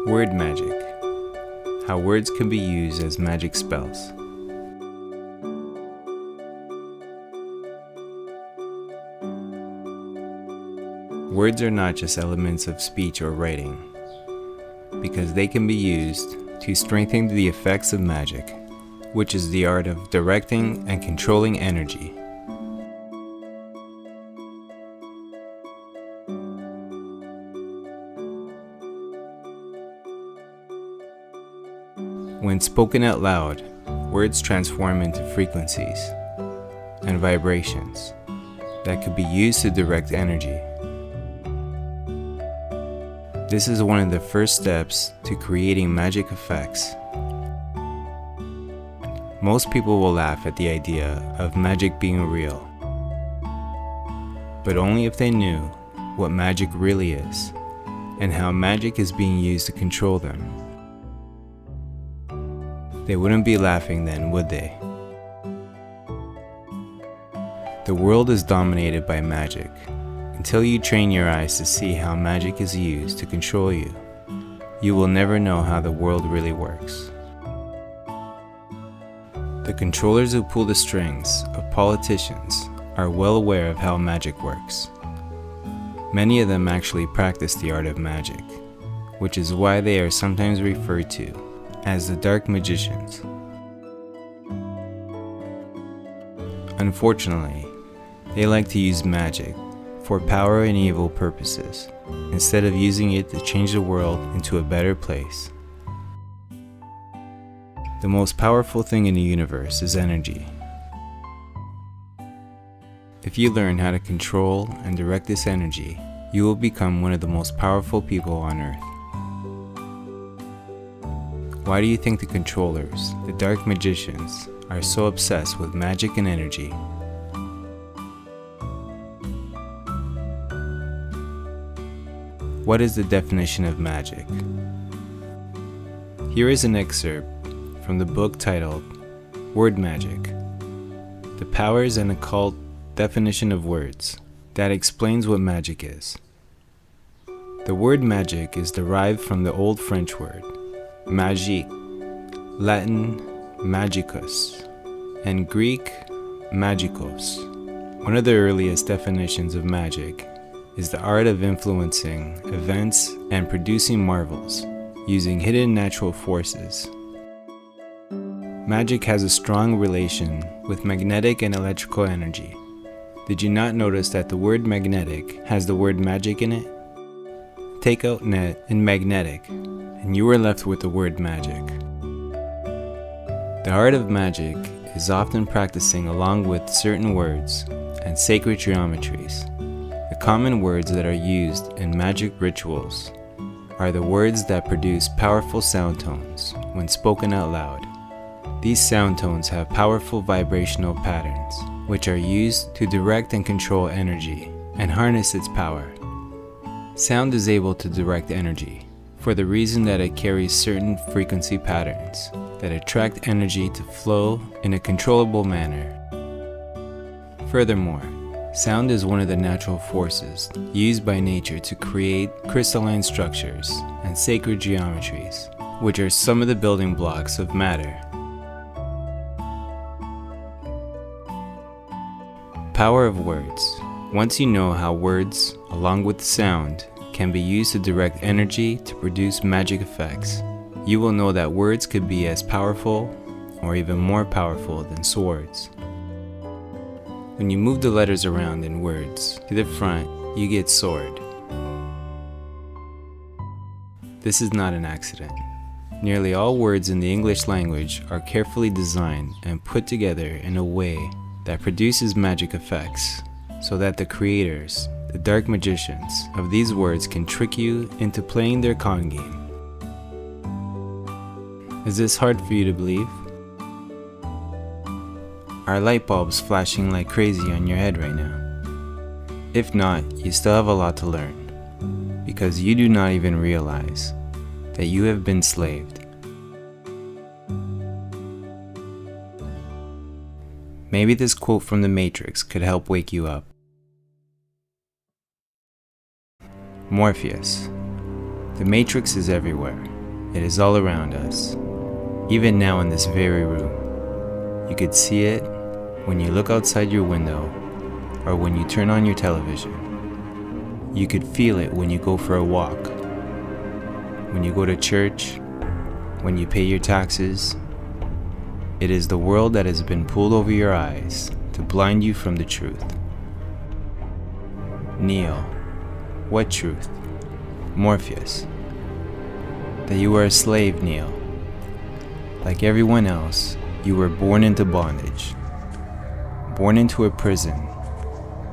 Word magic. How words can be used as magic spells. Words are not just elements of speech or writing, because they can be used to strengthen the effects of magic, which is the art of directing and controlling energy. When spoken out loud, words transform into frequencies and vibrations that could be used to direct energy. This is one of the first steps to creating magic effects. Most people will laugh at the idea of magic being real, but only if they knew what magic really is and how magic is being used to control them. They wouldn't be laughing then, would they? The world is dominated by magic. Until you train your eyes to see how magic is used to control you, you will never know how the world really works. The controllers who pull the strings of politicians are well aware of how magic works. Many of them actually practice the art of magic, which is why they are sometimes referred to as the dark magicians. Unfortunately, they like to use magic for power and evil purposes, instead of using it to change the world into a better place. The most powerful thing in the universe is energy. If you learn how to control and direct this energy, you will become one of the most powerful people on earth. Why do you think the controllers, the dark magicians, are so obsessed with magic and energy? What is the definition of magic? Here is an excerpt from the book titled Word Magic: The Powers and Occult Definition of Words, that explains what magic is. The word magic is derived from the Old French word magique, Latin magicus, and Greek magikos. One of the earliest definitions of magic is the art of influencing events and producing marvels using hidden natural forces. Magic has a strong relation with magnetic and electrical energy. Did you not notice that the word magnetic has the word magic in it? Take out net and magnetic, and you are left with the word magic. The art of magic is often practicing along with certain words and sacred geometries. The common words that are used in magic rituals are the words that produce powerful sound tones when spoken out loud. These sound tones have powerful vibrational patterns, which are used to direct and control energy and harness its power. Sound is able to direct energy for the reason that it carries certain frequency patterns that attract energy to flow in a controllable manner. Furthermore, sound is one of the natural forces used by nature to create crystalline structures and sacred geometries, which are some of the building blocks of matter. Power of words. Once you know how words, along with sound, can be used to direct energy to produce magic effects, you will know that words could be as powerful or even more powerful than swords. When you move the letters around in words to the front, you get sword. This is not an accident. Nearly all words in the English language are carefully designed and put together in a way that produces magic effects, so that the creators, the dark magicians of these words, can trick you into playing their con game. Is this hard for you to believe? Are light bulbs flashing like crazy on your head right now? If not, you still have a lot to learn, because you do not even realize that you have been slaved. Maybe this quote from The Matrix could help wake you up. Morpheus. The Matrix is everywhere. It is all around us, even now in this very room. You could see it when you look outside your window or when you turn on your television. You could feel it when you go for a walk, when you go to church, when you pay your taxes. It is the world that has been pulled over your eyes to blind you from the truth. Neo, what truth? Morpheus, that you are a slave, Neo. Like everyone else, you were born into bondage, born into a prison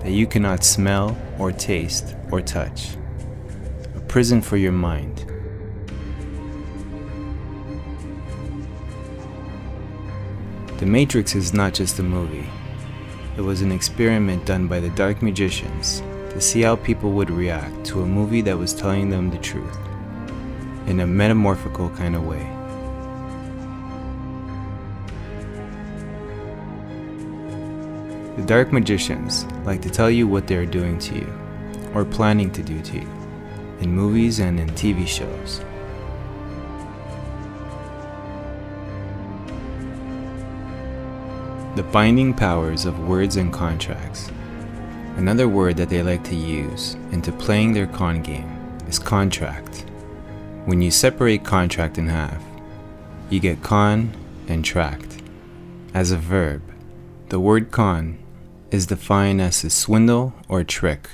that you cannot smell or taste or touch, a prison for your mind. The Matrix is not just a movie. It was an experiment done by the dark magicians to see how people would react to a movie that was telling them the truth, in a metamorphical kind of way. The dark magicians like to tell you what they are doing to you, or planning to do to you, in movies and in TV shows. The binding powers of words and contracts. Another word that they like to use into playing their con game is contract. When you separate contract in half, you get con and tract. As a verb, the word con is defined as a swindle or trick.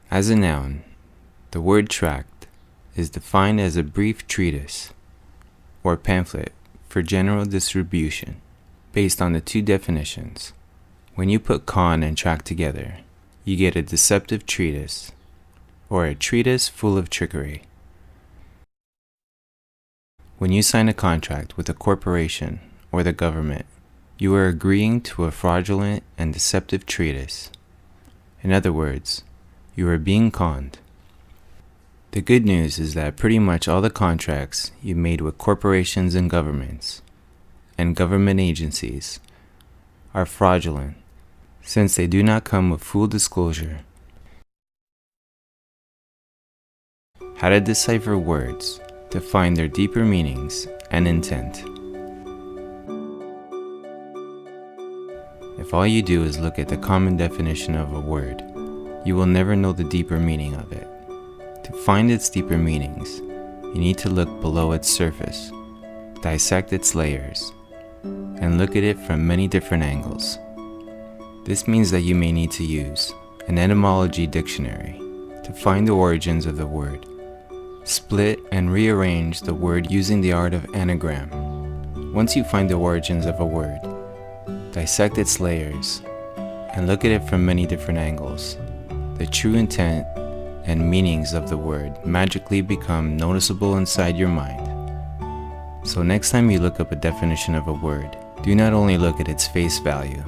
As a noun, the word tract is defined as a brief treatise or pamphlet for general distribution based on the two definitions. When you put con and tract together, you get a deceptive treatise or a treatise full of trickery. When you sign a contract with a corporation or the government, you are agreeing to a fraudulent and deceptive treatise. In other words, you are being conned. The good news is that pretty much all the contracts you made with corporations and governments and government agencies are fraudulent, since they do not come with full disclosure. How to decipher words to find their deeper meanings and intent. If all you do is look at the common definition of a word, you will never know the deeper meaning of it. To find its deeper meanings, you need to look below its surface, dissect its layers, and look at it from many different angles. This means that you may need to use an etymology dictionary to find the origins of the word. Split and rearrange the word using the art of anagram. Once you find the origins of a word, dissect its layers and look at it from many different angles. The true intent and meanings of the word magically become noticeable inside your mind. So next time you look up a definition of a word, do not only look at its face value,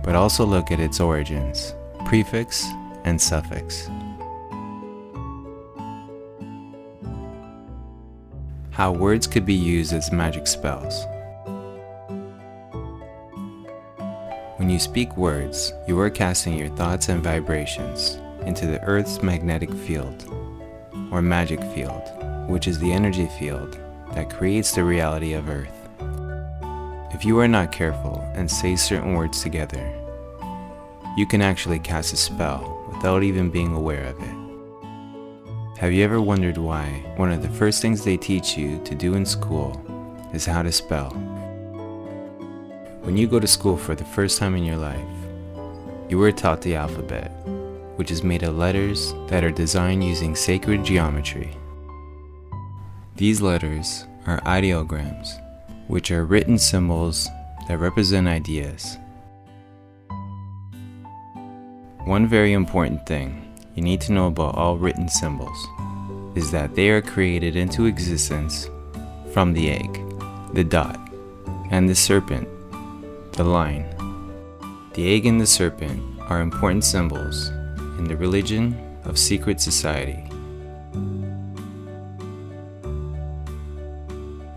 but also look at its origins, prefix and suffix. How words could be used as magic spells. When you speak words, you are casting your thoughts and vibrations into the Earth's magnetic field, or magic field, which is the energy field that creates the reality of Earth. If you are not careful and say certain words together, you can actually cast a spell without even being aware of it. Have you ever wondered why one of the first things they teach you to do in school is how to spell? When you go to school for the first time in your life, you were taught the alphabet, which is made of letters that are designed using sacred geometry. These letters are ideograms, which are written symbols that represent ideas. One very important thing you need to know about all written symbols is that they are created into existence from the egg, the dot, and the serpent, the line. The egg and the serpent are important symbols in the religion of secret society.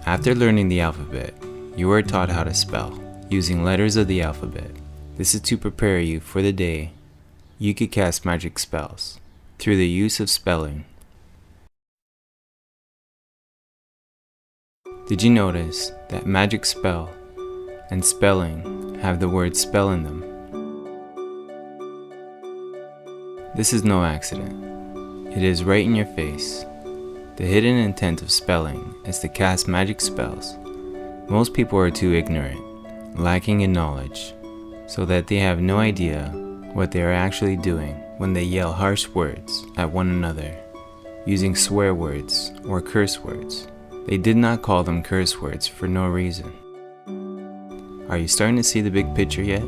After learning the alphabet, you are taught how to spell using letters of the alphabet. This is to prepare you for the day you could cast magic spells through the use of spelling. Did you notice that magic spell and spelling have the word spell in them? This is no accident. It is right in your face. The hidden intent of spelling is to cast magic spells. Most people are too ignorant, lacking in knowledge, so that they have no idea what they are actually doing when they yell harsh words at one another, using swear words or curse words. They did not call them curse words for no reason. Are you starting to see the big picture yet?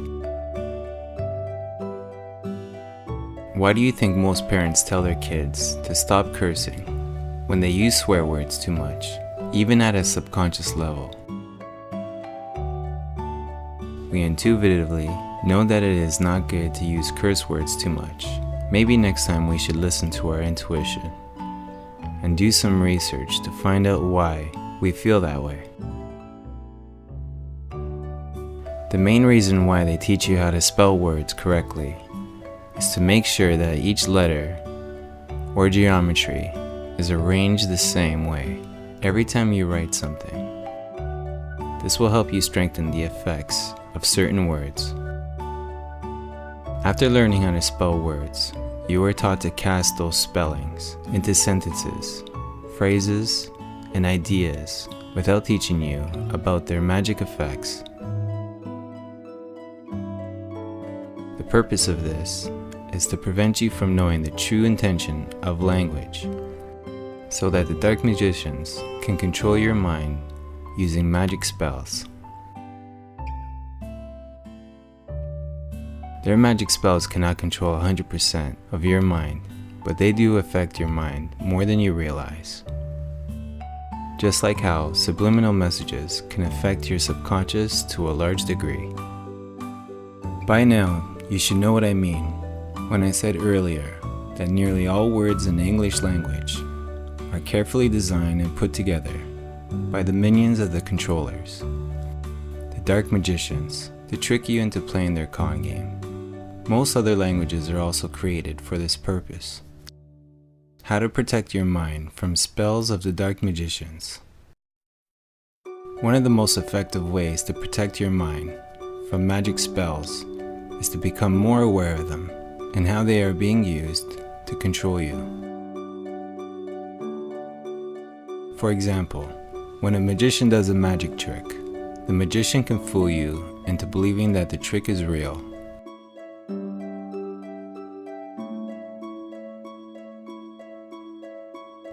Why do you think most parents tell their kids to stop cursing when they use swear words too much, even at a subconscious level? We intuitively know that it is not good to use curse words too much. Maybe next time we should listen to our intuition and do some research to find out why we feel that way. The main reason why they teach you how to spell words correctly is to make sure that each letter or geometry is arranged the same way every time you write something. This will help you strengthen the effects of certain words. After learning how to spell words, you are taught to cast those spellings into sentences, phrases, and ideas without teaching you about their magic effects. The purpose of this is to prevent you from knowing the true intention of language, so that the dark magicians can control your mind using magic spells. Their magic spells cannot control 100% of your mind, but they do affect your mind more than you realize. Just like how subliminal messages can affect your subconscious to a large degree. By now, you should know what I mean when I said earlier that nearly all words in the English language are carefully designed and put together by the minions of the controllers, the dark magicians, to trick you into playing their con game. Most other languages are also created for this purpose. How to protect your mind from spells of the dark magicians. One of the most effective ways to protect your mind from magic spells is to become more aware of them and how they are being used to control you. For example, when a magician does a magic trick, the magician can fool you into believing that the trick is real.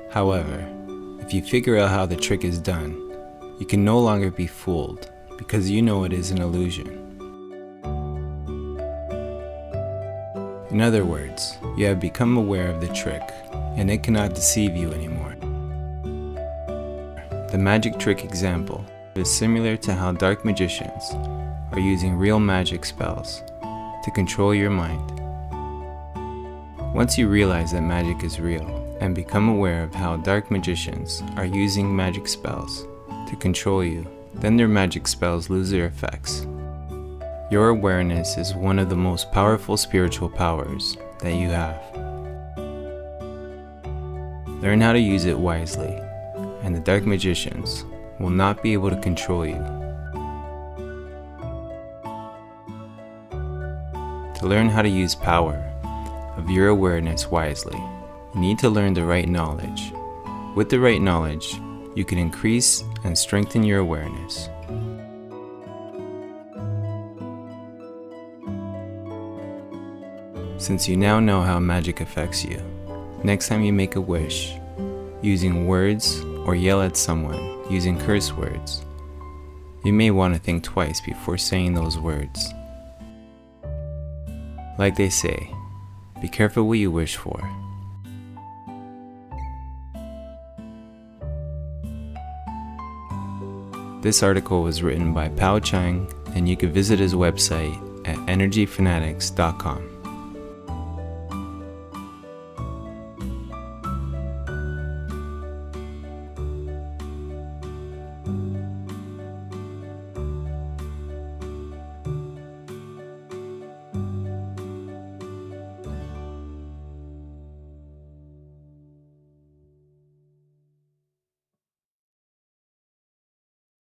However, if you figure out how the trick is done, you can no longer be fooled because you know it is an illusion. In other words, you have become aware of the trick and it cannot deceive you anymore. The magic trick example is similar to how dark magicians are using real magic spells to control your mind. Once you realize that magic is real and become aware of how dark magicians are using magic spells to control you, then their magic spells lose their effects. Your awareness is one of the most powerful spiritual powers that you have. Learn how to use it wisely, and the dark magicians will not be able to control you. To learn how to use power of your awareness wisely, you need to learn the right knowledge. With the right knowledge, you can increase and strengthen your awareness. Since you now know how magic affects you, next time you make a wish using words or yell at someone using curse words, you may want to think twice before saying those words. Like they say, be careful what you wish for. This article was written by Pao Chang, and you can visit his website at energyfanatics.com.